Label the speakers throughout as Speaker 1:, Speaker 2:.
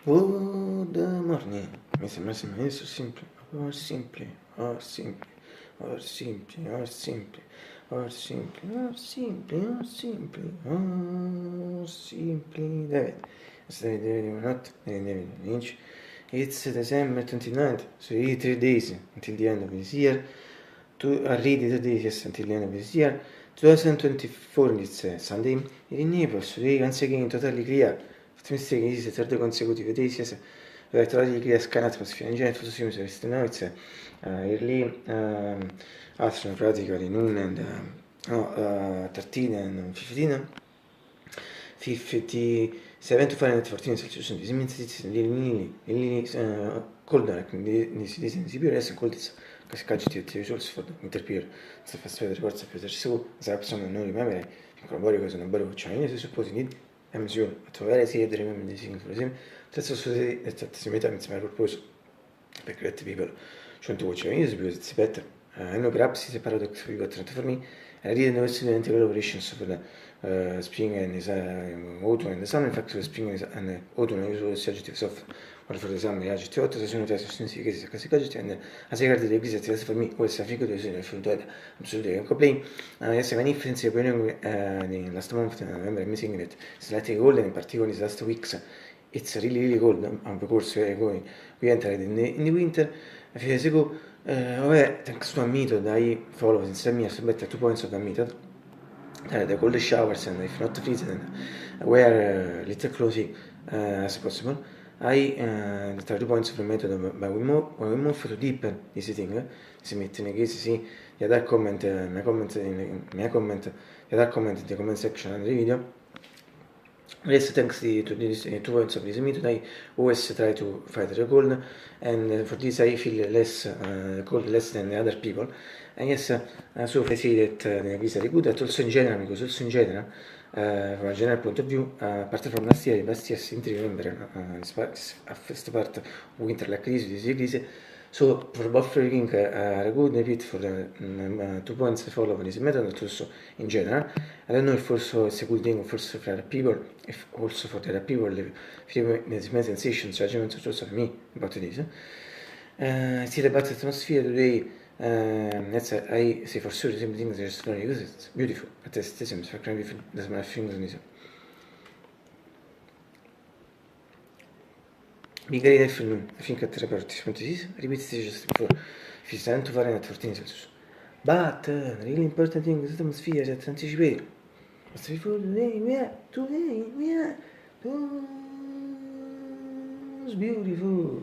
Speaker 1: Good morning. Mi sembra messo simple, or simple, or simple, or simple, or simple, or simple, or simple, or simple, or simple. David, it's David, not David Lynch. It's December 29th, so 3 days until the end of this year. Already 3 days until the end of this year. 2024 is Sunday. In Naples, today once again totally clear. Mistake is the third consecutive days, yes. Totally clear sky atmosphere. In general, to assume that now it's early afternoon, practically noon and 13 and 15. 57 to Fahrenheit 14 Celsius. This means it's really cold, like this in Siberia, yes, cold. It's because gadget results for the winter period. It's the first weather reports of the so as I some non remember in Colombo because on a body of Chinese suppose need I'm sure to very see the remember this thing for them. That's also that si mette insieme al purpose per create people. Cioè tu Chinese because it's better. I know perhaps it's a paradox for you, but for me, I didn't know it's the operations for the spring and autumn and the summer. In fact, the spring and autumn are usually adjectives of what for the summer, adjective 8, sono testi significativi, questi adjectives, and as I regard the exist for me, questo figure is a full dead, absolutely complain. Yes, many friends are playing the last month, I remember missing it, slightly cold, and in particular in the last weeks, it's really cold, because we entered in the winter, a few years ago. Vabbè, thanks to Amito, dai followers instead me, I submit 2 points of Amito. The cold showers and if not freezing, wear little clothing as possible. The 2 points of the method, but when we move to deepen this thing, si mette in case see the other comment, my comment, the other comment in the comment section under the video. Yes, thanks to these 2 points of this method, I always try to fight the cold, and for this I feel less cold less than the other people. And yes, so I say that this is very good, but also in general, because also in general, from a general point of view, apart from last year simply remember, first part of winter like this is so for buffering a good bit for the 2 points follow this method, but also in general. I don't know if also it's a good thing for other people, if also for the other people, the sensations, judgments, also for me about this. See about the atmosphere today. I say for sure the same thing as funny because it's beautiful, but it's the same. Fakran vi das my fingers in Bigari del film, I think at reparti.6 repeats just before 57 to Fahrenheit 14 Celsius. But really important thing is the atmosphere that anticipate. But before today, we are it's beautiful.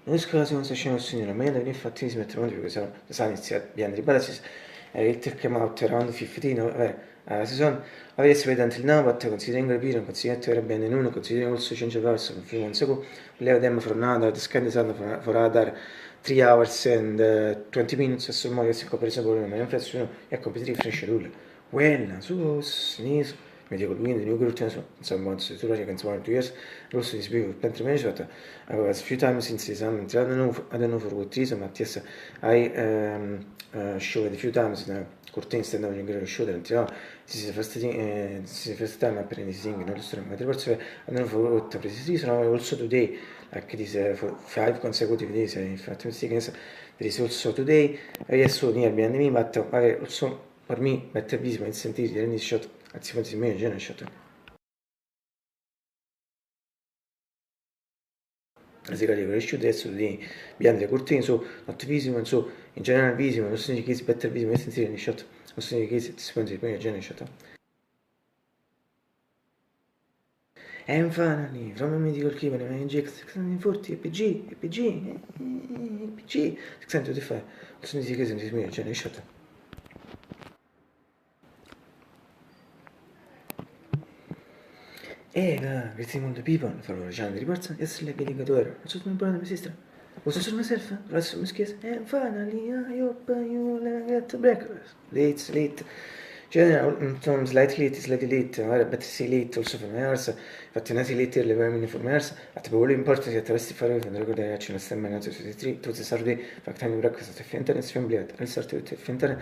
Speaker 1: Non esclasi non si scena il signore, ma infatti si mette perché sennò the sun is behind the balances. It came out around 15, season. Avesse played until now, but considering the period, considering to have been in uno, considering also change of hours a few months ago, we left them for another, the sky is for other 3 hours and 20 minutes, so more in comparison with my inflation, è completely fresh rule. Well, so sneeze. Medical wind, the new group turns some months to against 1 or 2 years. Also, this big plenty measured. I was a few times since the summer. I don't know for what reason, but yes, I showed a few times the curtain stand up in the show that this is the first thing, this is the first time I'm playing this thing. Not the but I don't know for what precise reason. Also today, like this for 5 consecutive days. In fact, there is also today. Yes, so near behind me, but also for me, better visible in sentire the shot. Anzi, pensi meglio genere shot. As I got issue adesso di behind the curtain, so not visible, so in general visible, non significa che better visible in sentire the shot. Non significa che si pensi meglio genere shot. And finally, from a medical clip, I inject 640 APG, APG, APG, 625. Non significa che si pensi meglio genere shot. Greeting all the people for Rajani reports yesterday getting a daughter. What's my brother, my sister? Was also myself, and finally, I hope you will get breakfast. Late. Some slightly late, better see late also for Mars, fattinati late le vermini for Mars, att det borde importa sig att resti fare för det går det att stämma när tu se sardi faktan ibra cosa te fintare sfem bliat al sarti te fintare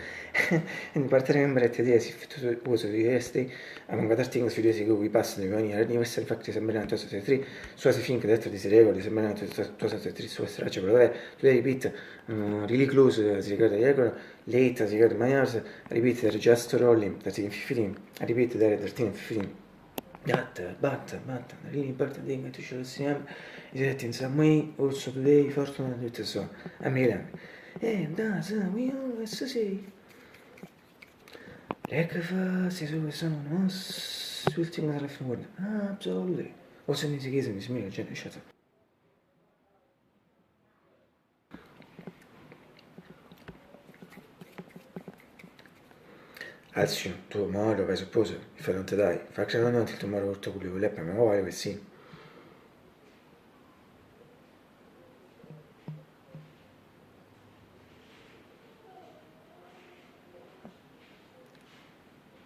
Speaker 1: in parte membra te dia si tu uso di esti a non guardar tinga su si go i pass di ogni anni essere fatti sembra tu se tri su se finché detto di regole sembra tu se tri su straccia però tu repeat really close si ricorda late si ricorda Mars repeat the just rolling 13-15 repeat the 13-15 but really important thing to show CM is that in some way also today fortunately so I'm here and that's we always say lekker fast is always someone else switching the left word absolutely also in this case is me Jenny shut up Alcio, tomorrow, I suppose, if I don't die. Faccio non ti tomorrow to go leppe, ma vuoi che sì.